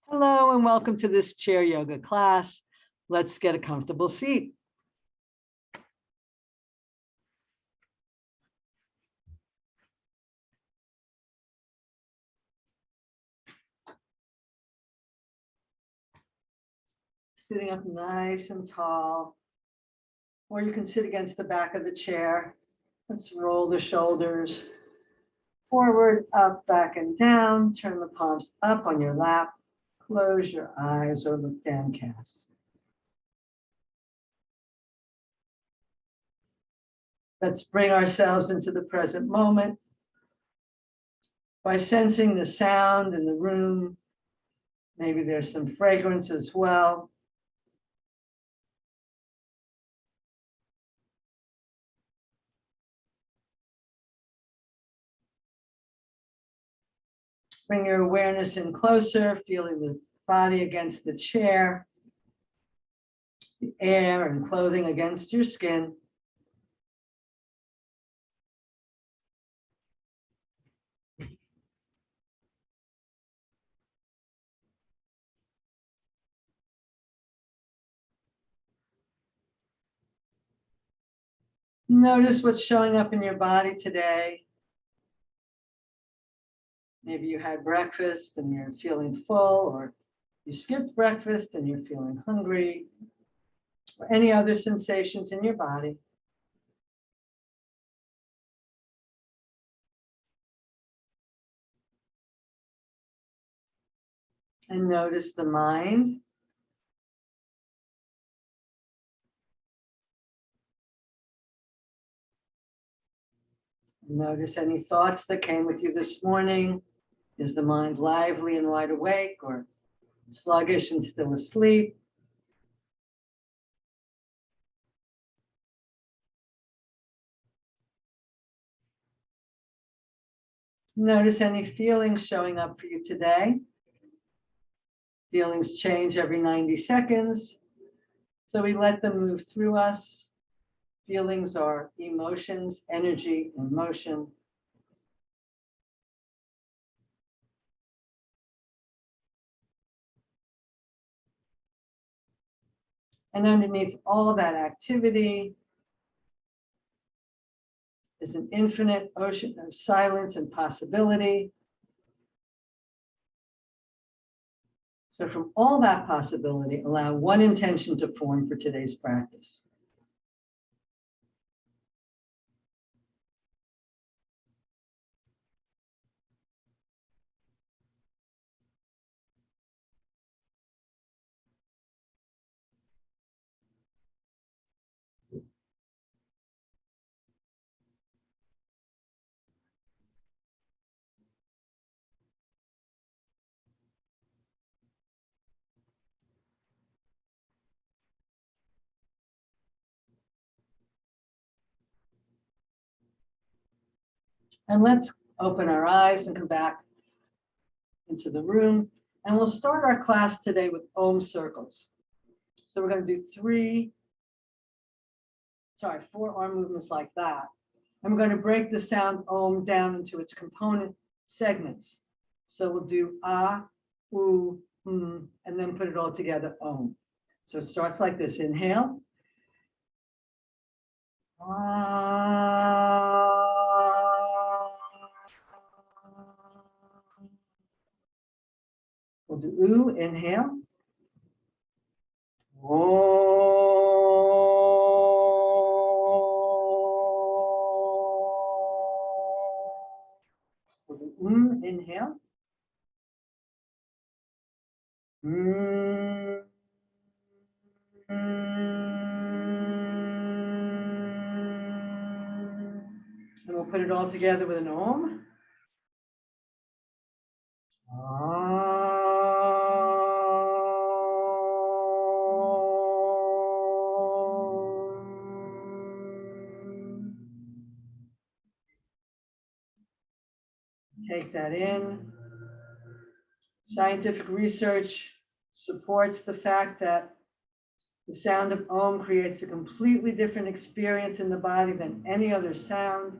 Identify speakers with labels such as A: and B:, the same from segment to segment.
A: Hello and welcome to this chair yoga class. Let's get a comfortable seat. Sitting up nice and tall, or you can sit against the back of the chair. Let's roll the shoulders forward, up, back, and down. Turn the palms up on your lap. Close your eyes or look downcast. Let's bring ourselves into the present moment by sensing the sound in the room. Maybe there's some fragrance as well. Bring your awareness in closer, feeling the body against the chair, the air and clothing against your skin. Notice what's showing up in your body today. Maybe you had breakfast and you're feeling full, or you skipped breakfast and you're feeling hungry, or any other sensations in your body. And notice the mind. Notice any thoughts that came with you this morning. Is the mind lively and wide awake, or sluggish and still asleep? Notice any feelings showing up for you today. Feelings change every 90 seconds, so we let them move through us. Feelings are emotions, energy, and motion. And underneath all that activity is an infinite ocean of silence and possibility. So from all that possibility, allow one intention to form for today's practice. And let's open our eyes and come back into the room. And we'll start our class today with Ohm Circles. So we're going to do four arm movements like that. And we're going to break the sound Om down into its component segments. So we'll do U, and then put it all together, Om. So it starts like this. Inhale. We'll do U, inhale. We'll do inhale. And we'll put it all together with an Om. Take that in. Scientific research supports the fact that the sound of Om creates a completely different experience in the body than any other sound.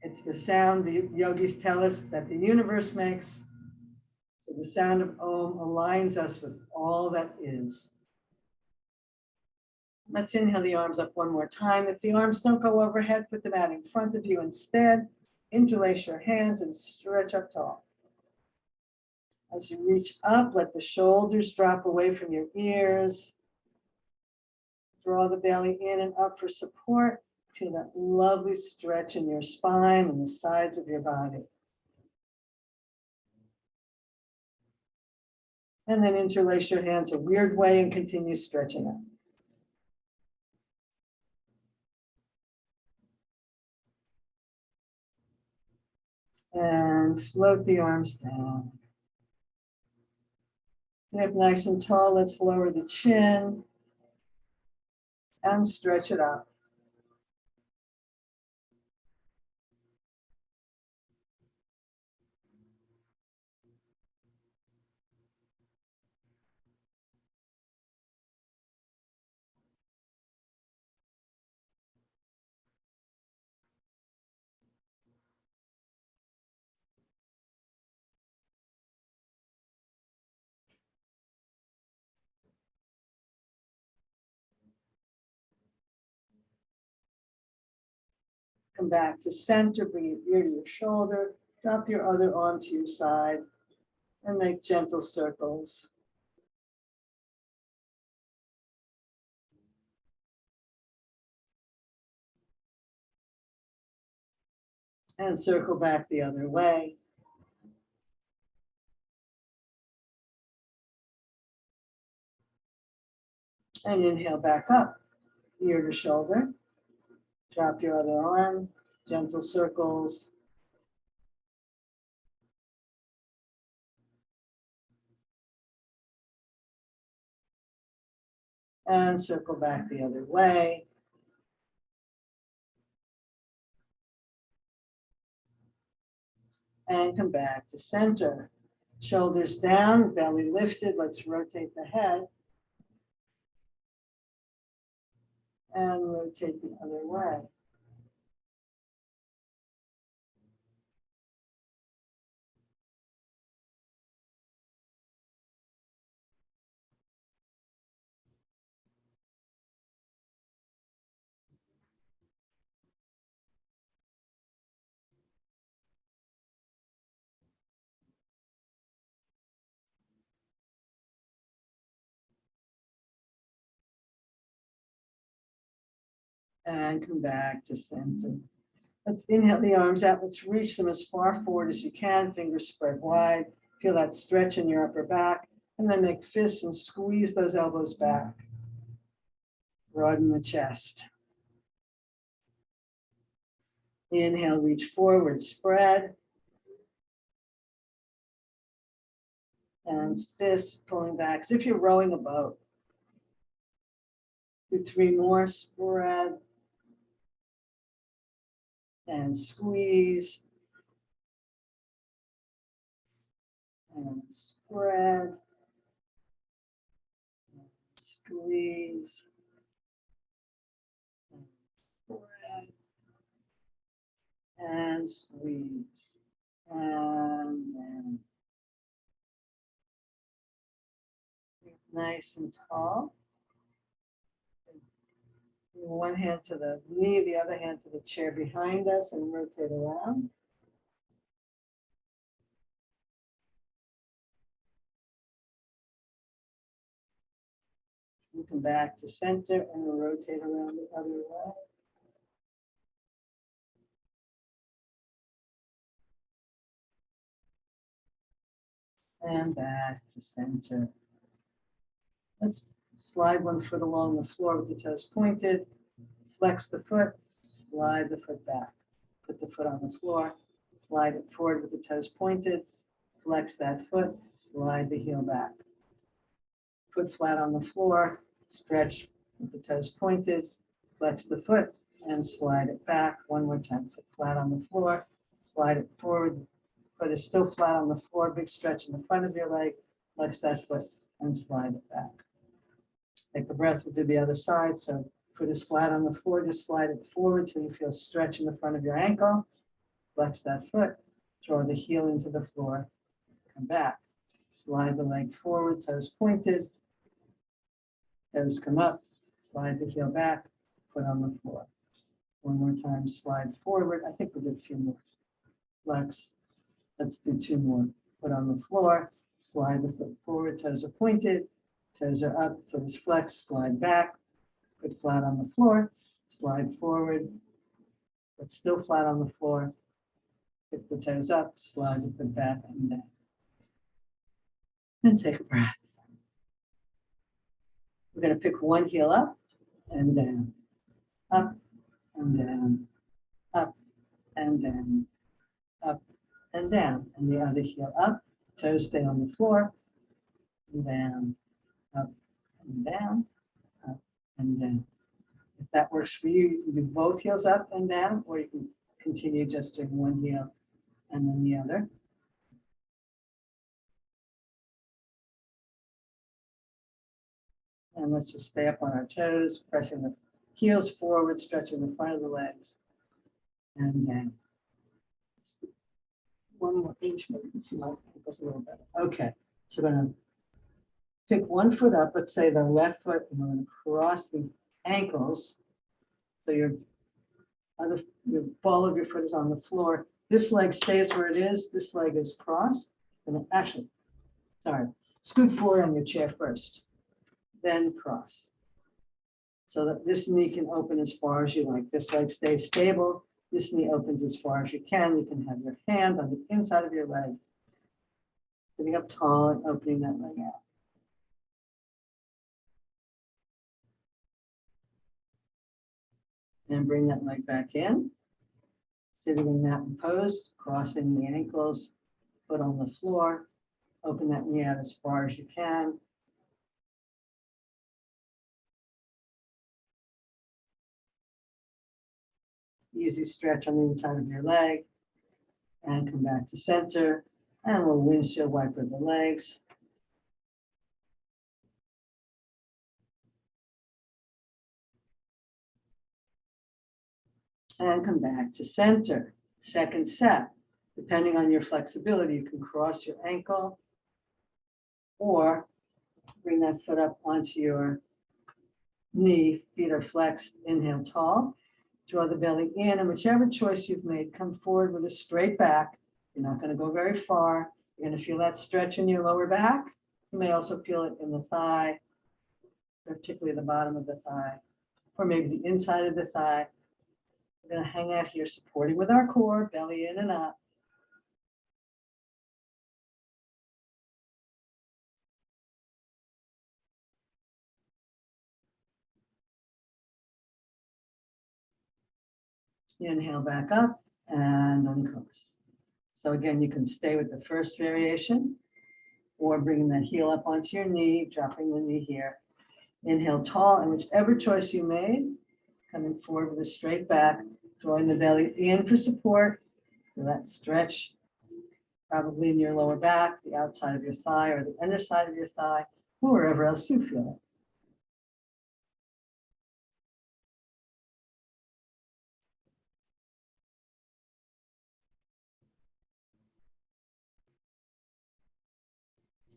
A: It's the sound the yogis tell us that the universe makes. So the sound of Om aligns us with all that is. Let's inhale the arms up one more time. If the arms don't go overhead, put them out in front of you instead. Interlace your hands and stretch up tall. As you reach up, let the shoulders drop away from your ears. Draw the belly in and up for support. Feel that lovely stretch in your spine and the sides of your body. And then interlace your hands a weird way and continue stretching up. And float the arms down. Get up nice and tall. Let's lower the chin and stretch it up. Come back to center, bring your ear to your shoulder, drop your other arm to your side, and make gentle circles. And circle back the other way. And inhale back up, ear to shoulder. Drop your other arm, gentle circles. And circle back the other way. And come back to center. Shoulders down, belly lifted. Let's rotate the head. And rotate the other way. And come back to center. Let's inhale the arms out. Let's reach them as far forward as you can. Fingers spread wide. Feel that stretch in your upper back. And then make fists and squeeze those elbows back. Broaden the chest. Inhale, reach forward, spread. And fists pulling back as if you're rowing a boat. Do 3 more, spread. And squeeze. And spread. And squeeze. And spread. And squeeze. And then nice and tall. One hand to the knee, the other hand to the chair behind us, and rotate around. You come back to center and rotate around the other way. And back to center. Let's slide one foot along the floor with the toes pointed. Flex the foot, slide the foot back. Put the foot on the floor, slide it forward with the toes pointed. Flex that foot, slide the heel back. Foot flat on the floor, stretch with the toes pointed. Flex the foot and slide it back. One more time, foot flat on the floor, slide it forward. Foot is still flat on the floor, big stretch in the front of your leg. Flex that foot and slide it back. Take a breath, we'll do the other side. So foot is flat on the floor, just slide it forward till you feel stretch in the front of your ankle. Flex that foot, draw the heel into the floor, come back. slide the leg forward, toes pointed. Toes come up, slide the heel back, foot on the floor. One more time, slide forward. I think we'll do a few more. Flex. Let's do two more. Foot on the floor, slide the foot forward, toes are pointed, toes are up, foot is flexed, slide back, foot flat on the floor, slide forward, but still flat on the floor. Pick the toes up, slide the foot back and down. And take a breath. We're going to pick one heel up and down, up and down, up and down, up and down. And the other heel up, toes stay on the floor, and down, up and down, up and down. If that works for you, you can do both heels up and down, or you can continue just doing one heel and then the other. And let's just stay up on our toes, pressing the heels forward, stretching the front of the legs, and down. One more inch, maybe you can see my ankles a little better. Okay, so we're going to pick one foot up, let's say the left foot, and we're going to cross the ankles. So your ball of your foot is on the floor. This leg stays where it is. This leg is crossed. And actually, sorry, scoot forward on your chair first, then cross. So that this knee can open as far as you like. This leg stays stable. This knee opens as far as you can. You can have your hand on the inside of your leg, sitting up tall and opening that leg out. And bring that leg back in. Sitting in mountain pose, crossing the ankles, foot on the floor. Open that knee out as far as you can. Easy stretch on the inside of your leg. And come back to center. And we'll windshield wiper the legs. And come back to center. Second set. Depending on your flexibility, you can cross your ankle or bring that foot up onto your knee. Feet are flexed. Inhale tall. Draw the belly in, and whichever choice you've made, come forward with a straight back. You're not going to go very far. You're going to feel that stretch in your lower back. You may also feel it in the thigh, particularly the bottom of the thigh, or maybe the inside of the thigh. We're going to hang out here, supporting with our core, belly in and up. Inhale back up and uncross. So again, you can stay with the first variation or bringing the heel up onto your knee, dropping the knee here. Inhale tall, and whichever choice you made, coming forward with a straight back, drawing the belly in for support. Feel that stretch, probably in your lower back, the outside of your thigh or the underside of your thigh, or wherever else you feel it.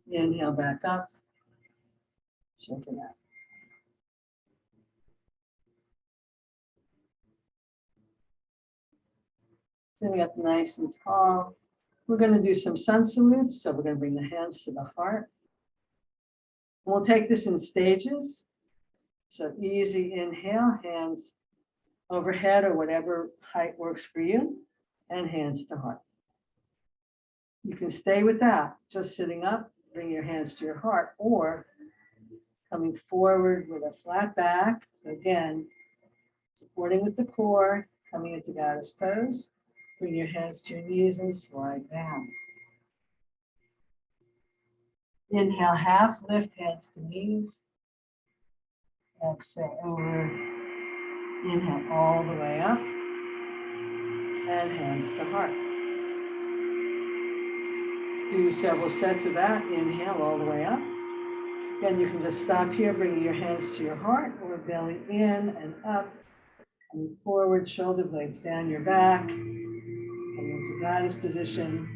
A: Inhale back up, shake it out. Sitting up nice and tall. We're going to do some sun salutes. So we're going to bring the hands to the heart. We'll take this in stages. So easy inhale, hands overhead or whatever height works for you, and hands to heart. You can stay with that, just sitting up, bring your hands to your heart, or coming forward with a flat back. So again, supporting with the core, coming into goddess pose. Bring your hands to your knees and slide down. Inhale, half lift, hands to knees. Exhale over. Inhale all the way up. And hands to heart. Let's do several sets of that. Inhale all the way up. Then you can just stop here, bringing your hands to your heart or belly in and up. And forward, shoulder blades down your back. Come into goddess position.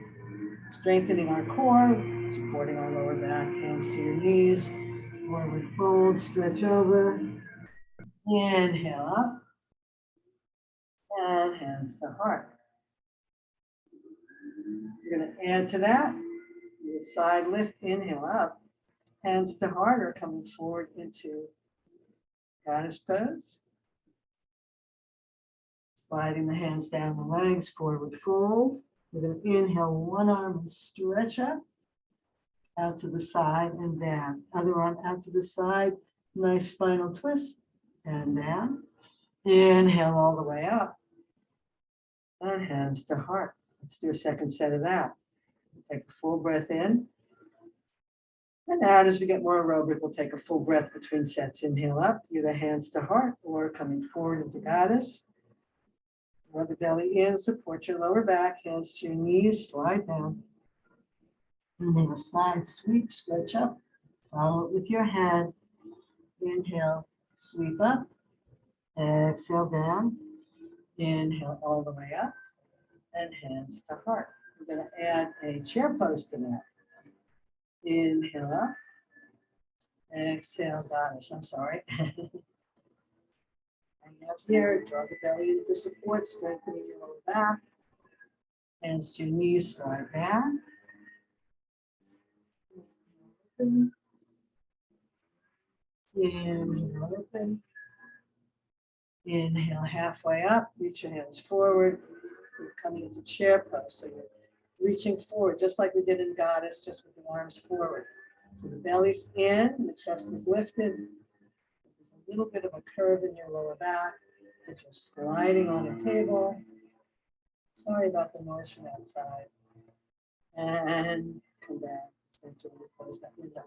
A: Strengthening our core, supporting our lower back, hands to your knees, forward fold, stretch over, inhale up, and hands to heart. You're going to add to that, your side lift, inhale up, hands to heart are coming forward into goddess pose. Sliding the hands down the legs, forward fold. We're going to inhale one arm and stretch up, out to the side and down. Other arm out to the side, nice spinal twist, and down. Inhale all the way up, and hands to heart. Let's do a second set of that. Take a full breath in. And out as we get more aerobic, we'll take a full breath between sets. Inhale up, either hands to heart or coming forward into goddess. Draw the belly in, support your lower back, hands to your knees, slide down. And then a side sweep, stretch up, follow it with your hand. Inhale, sweep up, exhale down, inhale all the way up, and hands to heart. We're going to add a chair pose to that. Inhale up, exhale, goddess, I'm sorry. Hang out here, draw the belly in for support, strengthening your lower back. Hands to your knees, slide down. Open. Inhale, open. Inhale, halfway up, reach your hands forward. You're coming into chair pose, so you're reaching forward, just like we did in goddess, just with the arms forward. So the belly's in, the chest is lifted. There's a little bit of a curve in your lower back. If you're sliding on a table, sorry about the noise from outside. And come back, center, close that window.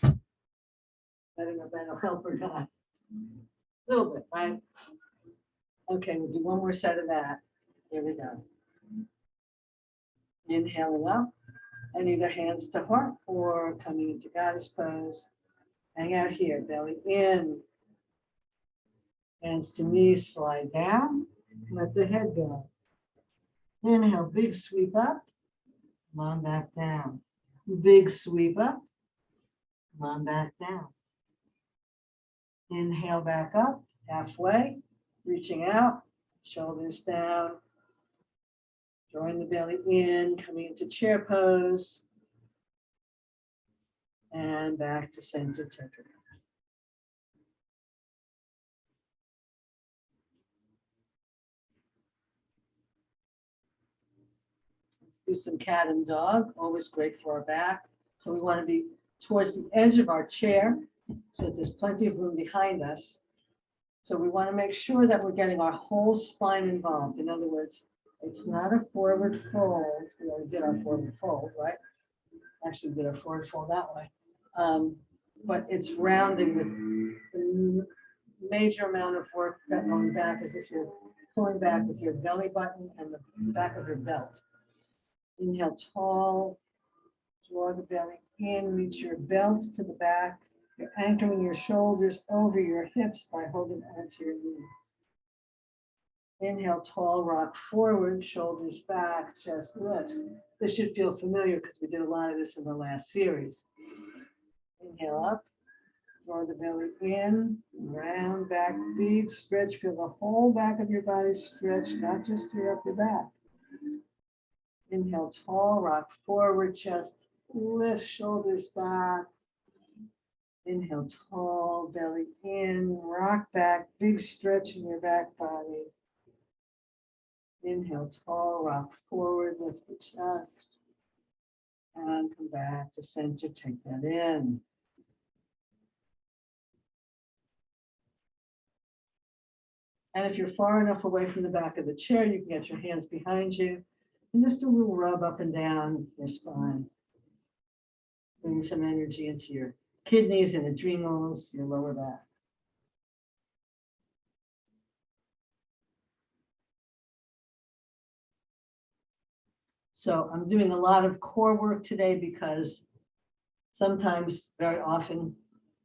A: I don't know if that'll help or not. A little bit, right? Okay, we'll do one more set of that. Here we go. Inhaling up, and either hands to heart or coming into goddess pose. Hang out here, belly in. Hands to knees, slide down. Let the head go. Inhale, big sweep up. Come on back down. Big sweep up. Come on back down. Inhale back up, halfway. Reaching out, shoulders down. Drawing the belly in, coming into chair pose. And back to center tetra. Let's do some cat and dog, always great for our back. So we want to be towards the edge of our chair so that there's plenty of room behind us. So we want to make sure that we're getting our whole spine involved. In other words, it's not a forward fold. We already did our forward fold, right? Actually, we did our forward fold that way. But it's rounding with the major amount of work that going back as if you're pulling back with your belly button and the back of your belt. Inhale tall, draw the belly in, reach your belt to the back. You're anchoring your shoulders over your hips by holding onto your knees. Inhale, tall, rock forward, shoulders back, chest lifts. This should feel familiar because we did a lot of this in the last series. Inhale up, draw the belly in, round back, big stretch. Feel the whole back of your body stretch, not just your upper back. Inhale, tall, rock forward, chest lift, shoulders back. Inhale, tall, belly in, rock back, big stretch in your back body. Inhale, tall, rock forward, lift the chest. And come back to center, take that in. And if you're far enough away from the back of the chair, you can get your hands behind you and just a little rub up and down your spine. Bring some energy into your kidneys and adrenals, your lower back. So I'm doing a lot of core work today because sometimes, very often,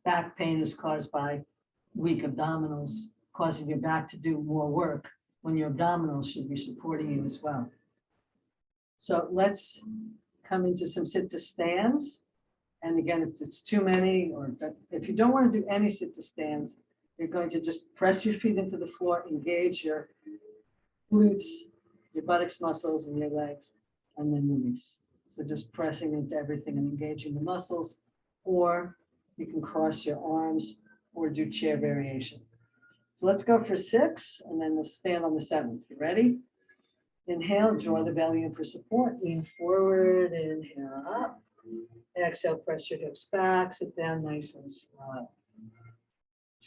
A: back pain is caused by weak abdominals, causing your back to do more work when your abdominals should be supporting you as well. So let's come into some sit to stands. And again, if it's too many, or if you don't want to do any sit to stands, you're going to just press your feet into the floor, engage your glutes, your buttocks muscles and your legs, and then release. So just pressing into everything and engaging the muscles, or you can cross your arms or do chair variation. So let's go for 6, and then we'll stand on the 7th. You ready? Inhale, draw the belly in for support, lean forward, inhale up. Exhale, press your hips back, sit down nice and slow.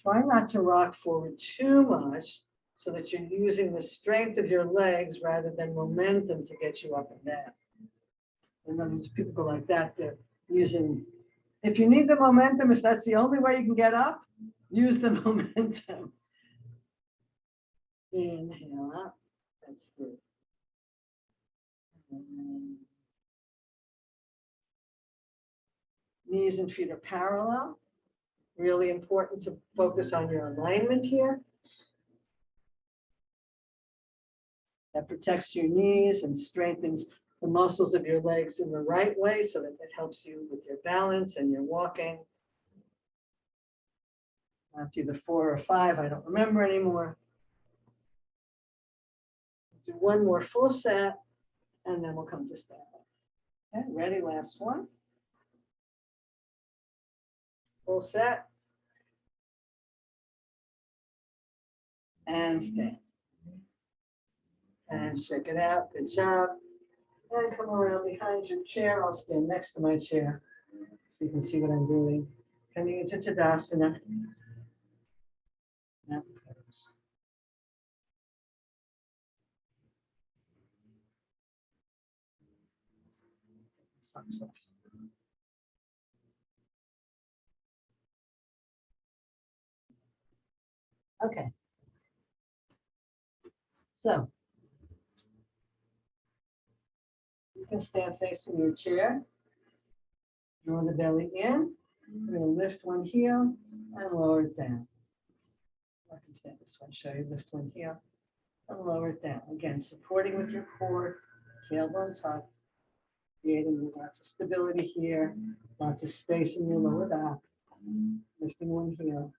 A: Try not to rock forward too much so that you're using the strength of your legs rather than momentum to get you up and down. In other words, people go like that, they're using, if you need the momentum, if that's the only way you can get up, use the momentum. Inhale up, that's 3. Knees and feet are parallel. Really important to focus on your alignment here. That protects your knees and strengthens the muscles of your legs in the right way so that it helps you with your balance and your walking. That's either 4 or 5, I don't remember anymore. Do one more full set, and then we'll come to stand up. Okay, ready, last one. Full set. And stand. And shake it out, good job. And come around behind your chair. I'll stand next to my chair so you can see what I'm doing. Coming into Tadasana. Now pose. Socks off. Okay. So you can stand facing your chair. Draw the belly in. We're going to lift one heel and lower it down. I can stand this way. Show you lift one heel and lower it down. Again, supporting with your core, tailbone tucked, creating lots of stability here, lots of space in your lower back. Lifting one heel.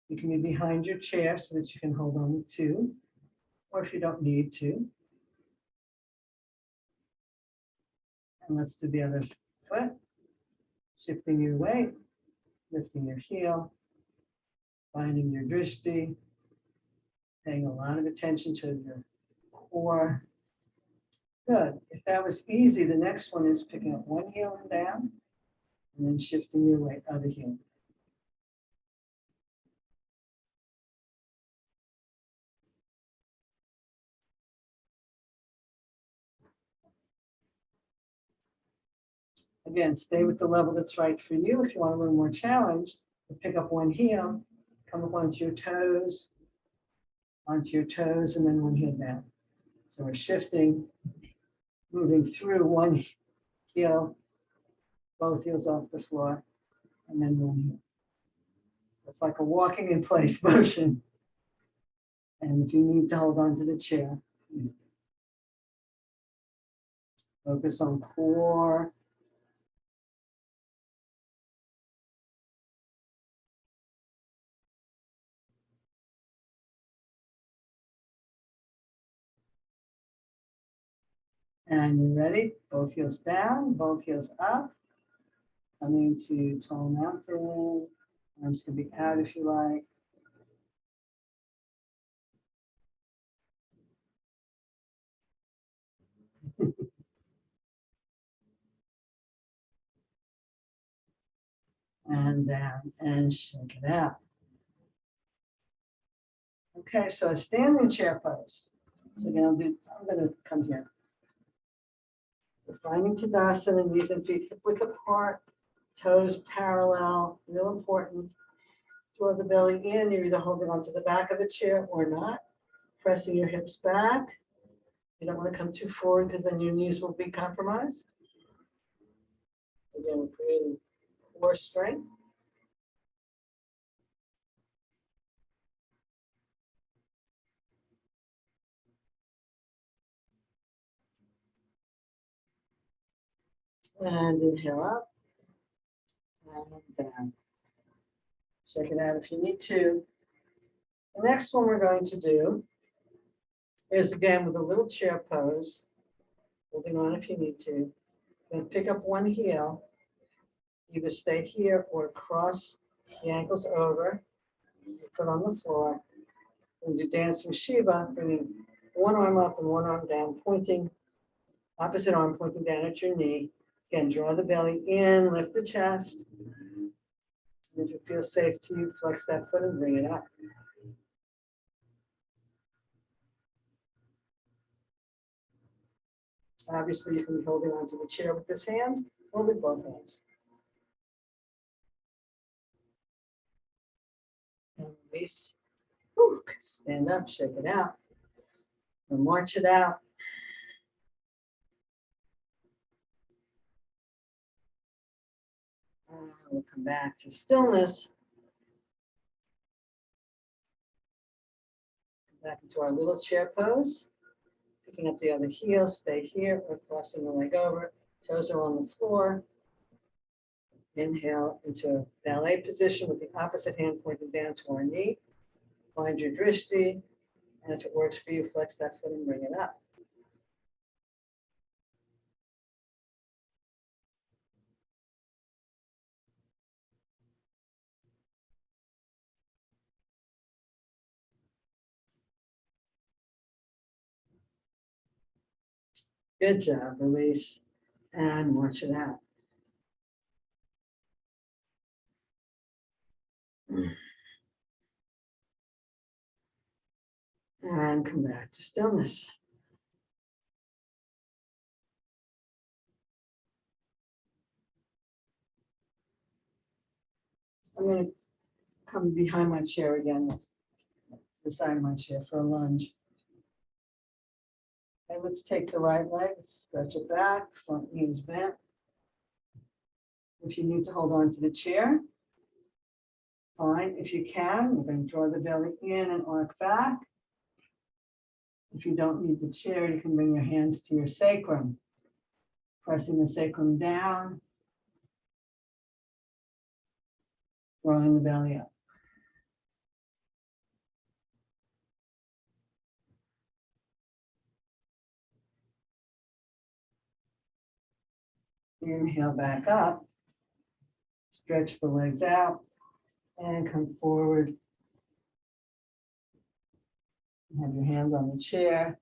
A: You can be behind your chair so that you can hold on to 2, or if you don't need to. And let's do the other foot. Shifting your weight, lifting your heel, finding your drishti, paying a lot of attention to your core. Good. If that was easy, the next one is picking up one heel and down, and then shifting your weight, other heel. Again, stay with the level that's right for you. If you want a little more challenge, pick up one heel, come up onto your toes, and then one heel down. So we're shifting, moving through one heel, both heels off the floor, and then one heel. It's like a walking in place motion. And if you need to hold on to the chair, focus on core. And you're ready? Both heels down, both heels up. Coming to tall mountain. Arms can be out if you like. And down and shake it out. Okay, so a standing chair pose. So again, I'm going to come here. So finding Tadasana, knees and feet hip width apart, toes parallel, real important. Draw the belly in. You're either holding onto the back of the chair or not. Pressing your hips back. You don't want to come too forward because then your knees will be compromised. Again, we're creating core strength. And inhale up and down. Check it out if you need to. The next one we're going to do is again with a little chair pose, holding on if you need to. Then pick up one heel, either stay here or cross the ankles over, foot on the floor, and do dancing Shiva, bringing one arm up and one arm down, pointing, opposite arm pointing down at your knee. Again, draw the belly in, lift the chest. And if it feels safe to you, flex that foot and bring it up. Obviously, you can be holding onto the chair with this hand or with both hands. And release. Whew. Stand up, shake it out, and march it out. And we'll come back to stillness. Come back into our little chair pose. Picking up the other heel, stay here, or crossing the leg over. Toes are on the floor. Inhale into a ballet position with the opposite hand pointing down to our knee. Find your drishti, and if it works for you, flex that foot and bring it up. Good job, release, and march it out. And come back to stillness. I'm going to come behind my chair again, beside my chair for a lunge. And let's take the right leg, stretch it back, front knee is bent. If you need to hold on to the chair, fine. If you can, we're going to draw the belly in and arc back. If you don't need the chair, you can bring your hands to your sacrum, pressing the sacrum down, drawing the belly up. Inhale back up, stretch the legs out, and come forward. Have your hands on the chair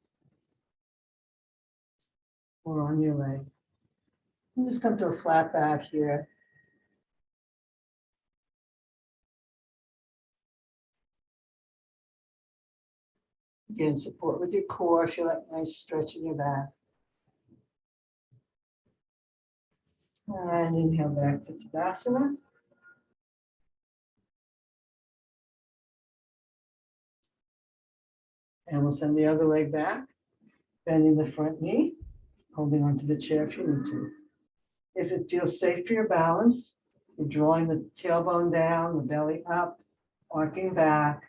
A: or on your leg. And just come to a flat back here. Again, support with your core. Feel that nice stretch in your back. And inhale back to Tadasana. And we'll send the other leg back, bending the front knee, holding onto the chair if you need to. If it feels safe for your balance, you're drawing the tailbone down, the belly up, arcing back.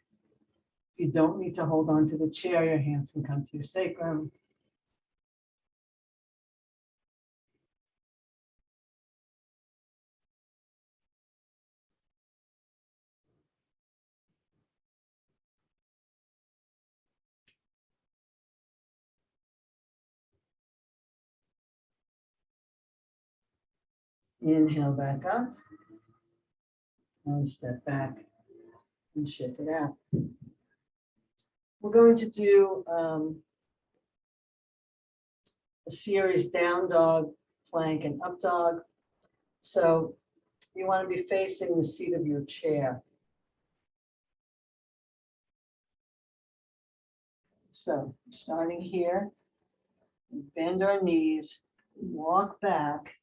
A: If you don't need to hold on to the chair, your hands can come to your sacrum. Inhale back up and step back and shift it out. We're going to do a series down dog, plank, and up dog. So you want to be facing the seat of your chair. So starting here, bend our knees, walk back,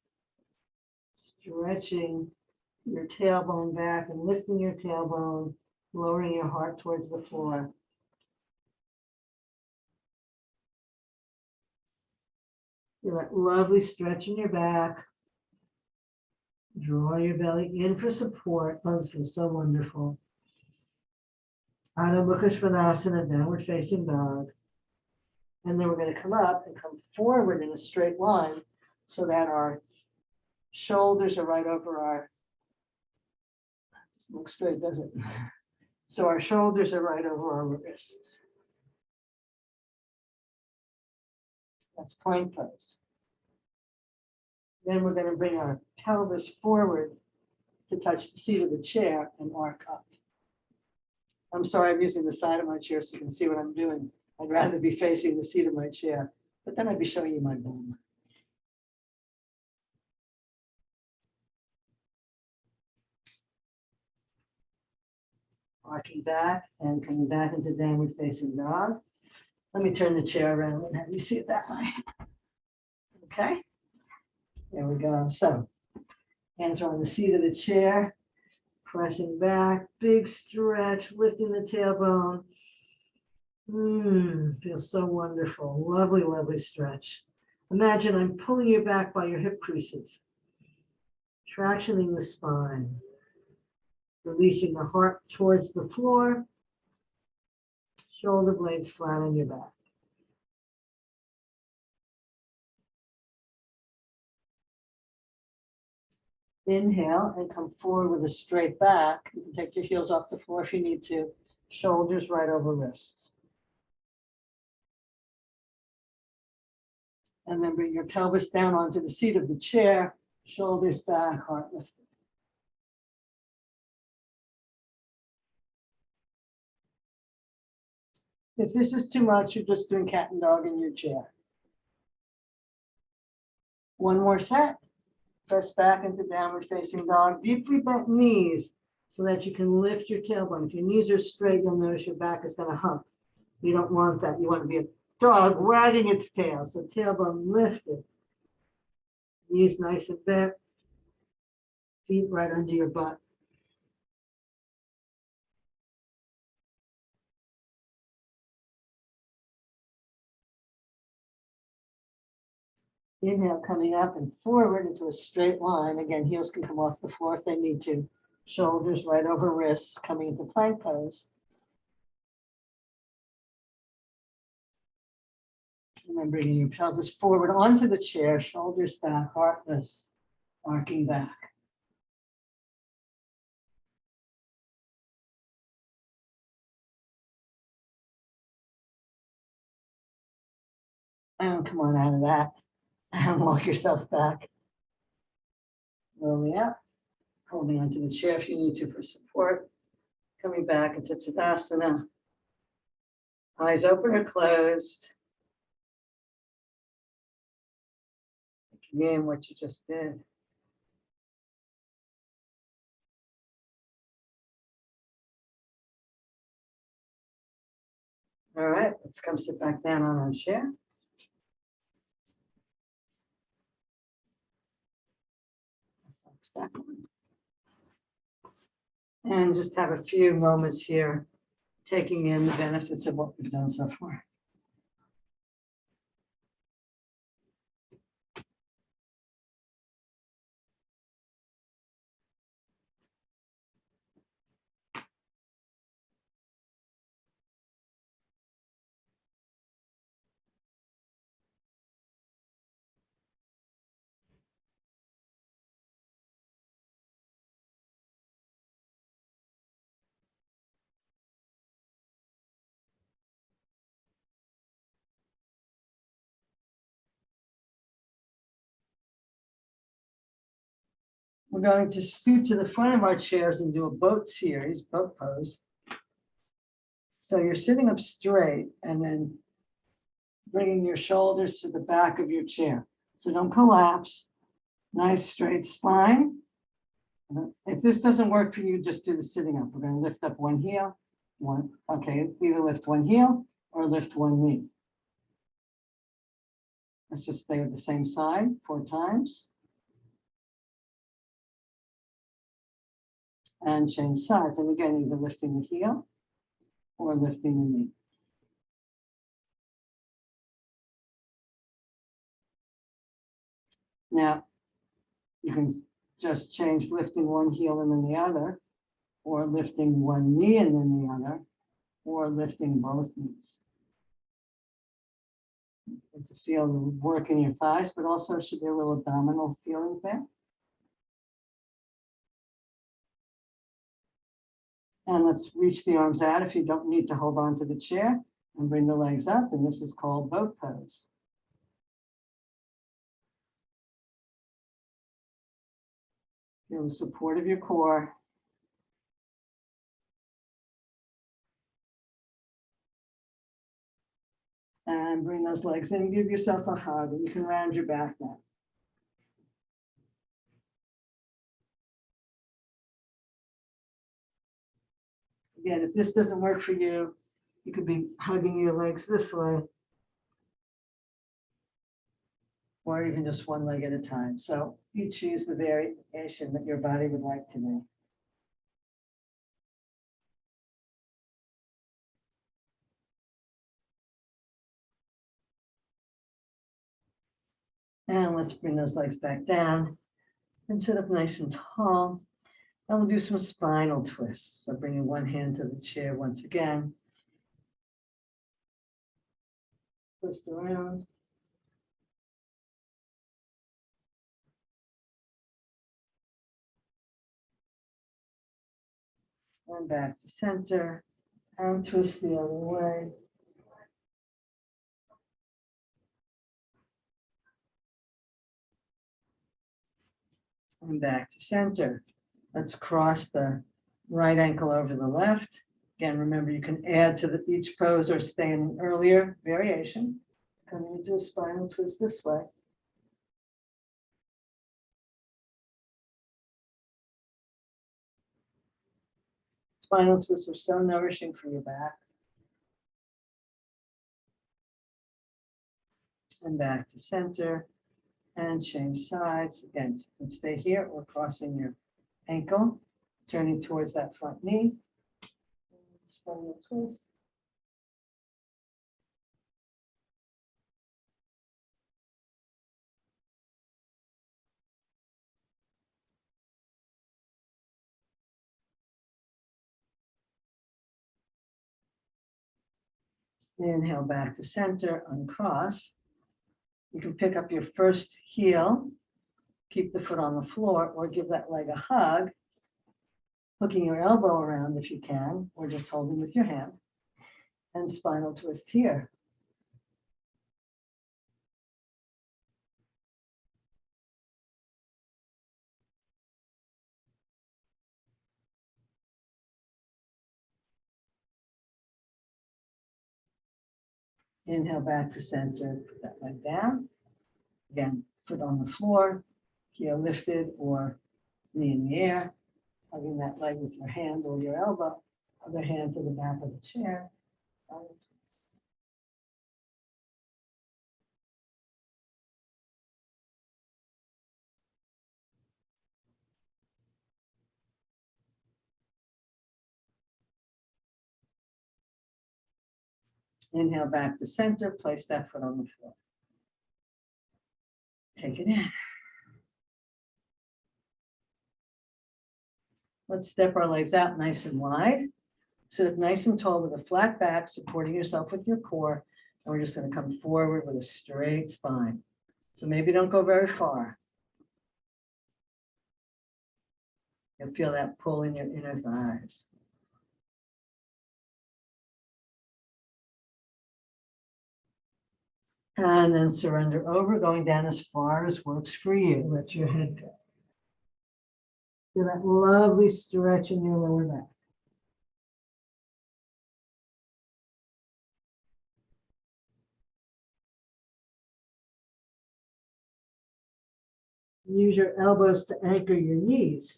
A: stretching your tailbone back and lifting your tailbone, lowering your heart towards the floor. Feel that lovely stretch in your back. Draw your belly in for support. Oh, this feels so wonderful. Adho Mukha Svanasana, downward facing dog. And then we're going to come up and come forward in a straight line so that our Shoulders are right over our, doesn't look straight, does it? So our shoulders are right over our wrists. That's plank pose. Then we're going to bring our pelvis forward to touch the seat of the chair and arc up. I'm sorry, I'm using the side of my chair so you can see what I'm doing. I'd rather be facing the seat of my chair, but then I'd be showing you my bum. Arcing back and coming back into downward facing dog. Let me turn the chair around and have you see it that way. Okay, there we go. So hands are on the seat of the chair, pressing back, big stretch, lifting the tailbone. Feels so wonderful. Lovely, lovely stretch. Imagine I'm pulling you back by your hip creases, tractioning the spine, releasing the heart towards the floor, shoulder blades flat on your back. Inhale and come forward with a straight back. You can take your heels off the floor if you need to. Shoulders right over wrists. And then bring your pelvis down onto the seat of the chair, shoulders back, heart lifted. If this is too much, you're just doing cat and dog in your chair. One more set. Press back into downward facing dog, deeply bent knees so that you can lift your tailbone. If your knees are straight, you'll notice your back is going to hump. You don't want that. You want to be a dog wagging its tail. So tailbone lifted. Knees nice and bent. Feet right under your butt. Inhale, coming up and forward into a straight line. Again, heels can come off the floor if they need to. Shoulders right over wrists, coming into plank pose. And then bringing your pelvis forward onto the chair, shoulders back, heart lifts, arcing back. And come on out of that. And walk yourself back. Rolling up, holding onto the chair if you need to for support. Coming back into Tadasana. Eyes open or closed. Again, what you just did. All right, let's come sit back down on our chair. And just have a few moments here, taking in the benefits of what we've done so far. We're going to scoot to the front of our chairs and do a boat series, boat pose. So you're sitting up straight and then bringing your shoulders to the back of your chair. So don't collapse. Nice straight spine. If this doesn't work for you, just do the sitting up. We're going to lift up one heel, either lift one heel or lift one knee. Let's just stay at the same side 4 times. And change sides. And again, either lifting the heel or lifting the knee. Now, you can just change lifting one heel and then the other, or lifting one knee and then the other, or lifting both knees. And to feel the work in your thighs, but also should be a little abdominal feeling there. And let's reach the arms out if you don't need to hold on to the chair, and bring the legs up. And this is called boat pose. Feel the support of your core. And bring those legs in. Give yourself a hug, and you can round your back now. Again, if this doesn't work for you, you could be hugging your legs this way, or even just one leg at a time. So you choose the variation that your body would like to do. And let's bring those legs back down and sit up nice and tall. And we'll do some spinal twists. So bringing one hand to the chair once again. Twist around. And back to center. And twist the other way. And back to center. Let's cross the right ankle over the left. Again, remember you can add to each pose or stay in an earlier variation. Coming into a spinal twist this way. Spinal twists are so nourishing for your back. And back to center. And change sides. Again, you can stay here or crossing your ankle, turning towards that front knee. Spinal twist. Inhale back to center, uncross. You can pick up your first heel, keep the foot on the floor, or give that leg a hug, hooking your elbow around if you can, or just holding with your hand. And spinal twist here. Inhale back to center, put that leg down. Again, foot on the floor, heel lifted or knee in the air, hugging that leg with your hand or your elbow, other hand to the back of the chair. Inhale back to center, place that foot on the floor. Take it in. Let's step our legs out nice and wide. Sit up nice and tall with a flat back, supporting yourself with your core. And we're just going to come forward with a straight spine. So maybe don't go very far. You'll feel that pull in your inner thighs. And then surrender over, going down as far as works for you. Let your head go. Feel that lovely stretch in your lower back. Use your elbows to anchor your knees.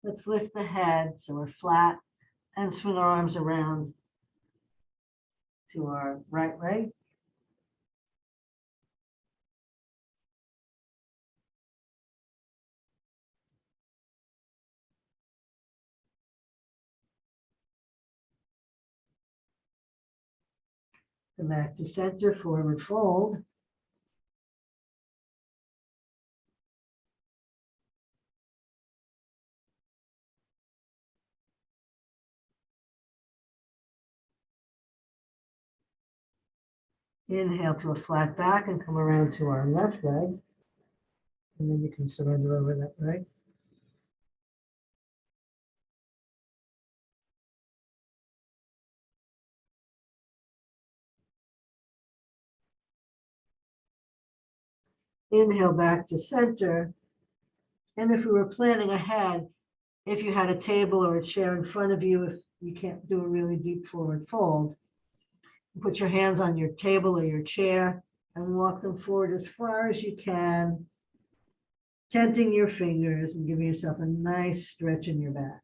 A: Let's lift the head so we're flat and swing our arms around to our right leg. Come back to center, forward fold. Inhale to a flat back and come around to our left leg. And then you can surrender over that leg. Inhale back to center. And if we were planning ahead, if you had a table or a chair in front of you, if you can't do a really deep forward fold, put your hands on your table or your chair and walk them forward as far as you can, tenting your fingers and giving yourself a nice stretch in your back.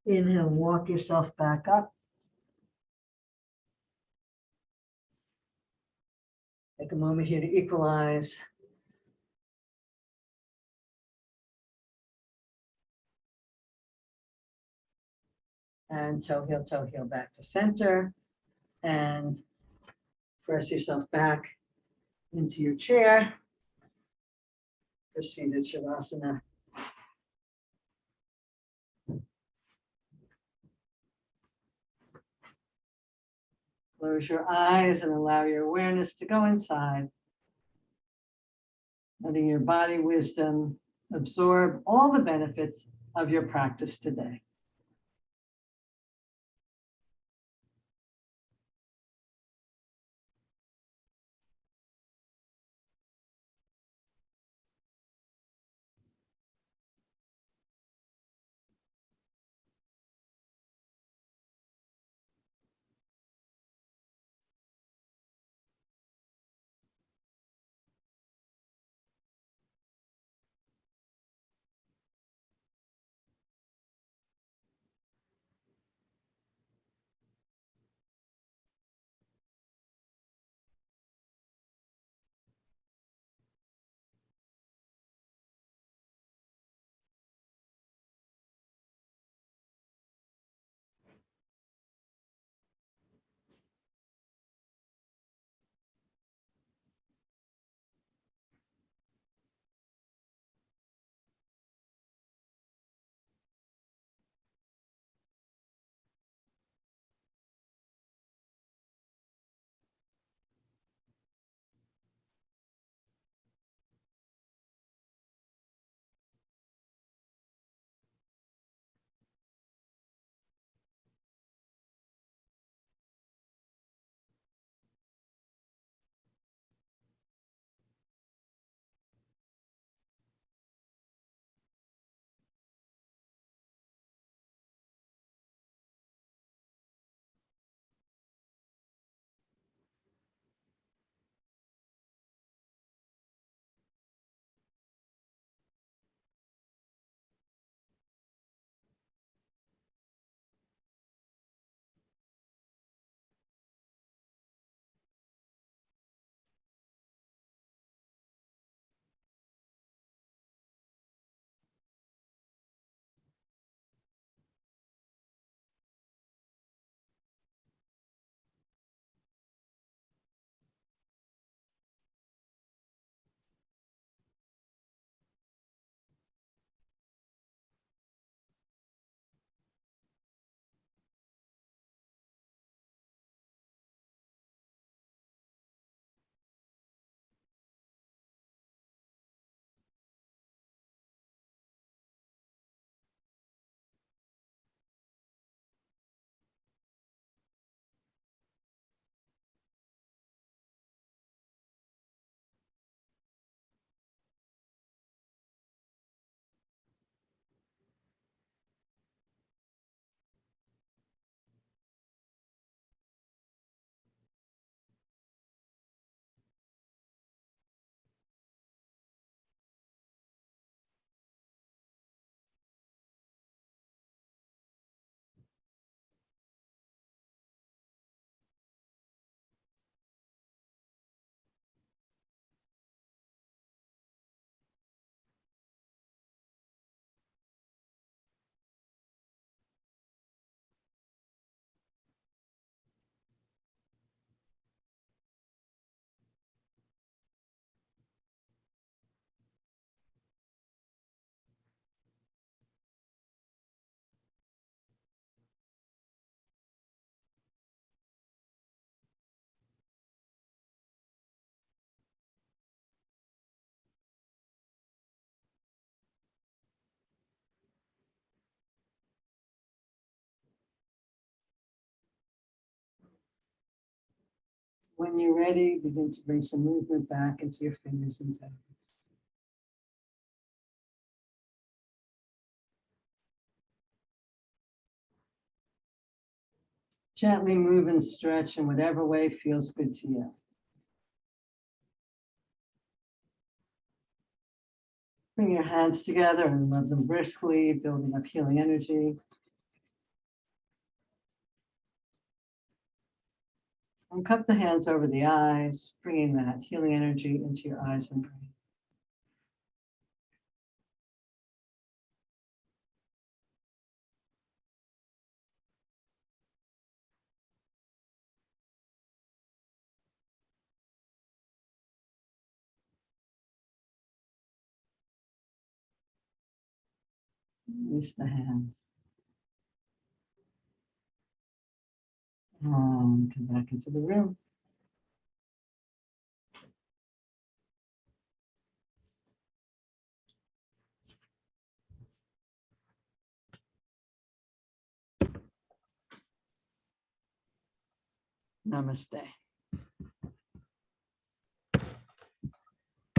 A: Inhale, walk yourself back up. Take a moment here to equalize. And toe heel back to center. And press yourself back into your chair for seated Savasana. Close your eyes and allow your awareness to go inside. Letting your body wisdom absorb all the benefits of your practice today. When you're ready, begin to bring some movement back into your fingers and toes. Gently move and stretch in whatever way feels good to you. Bring your hands together and rub them briskly, building up healing energy. And cup the hands over the eyes, bringing that healing energy into your eyes and brain. Release the hands. And come back into the room. Namaste.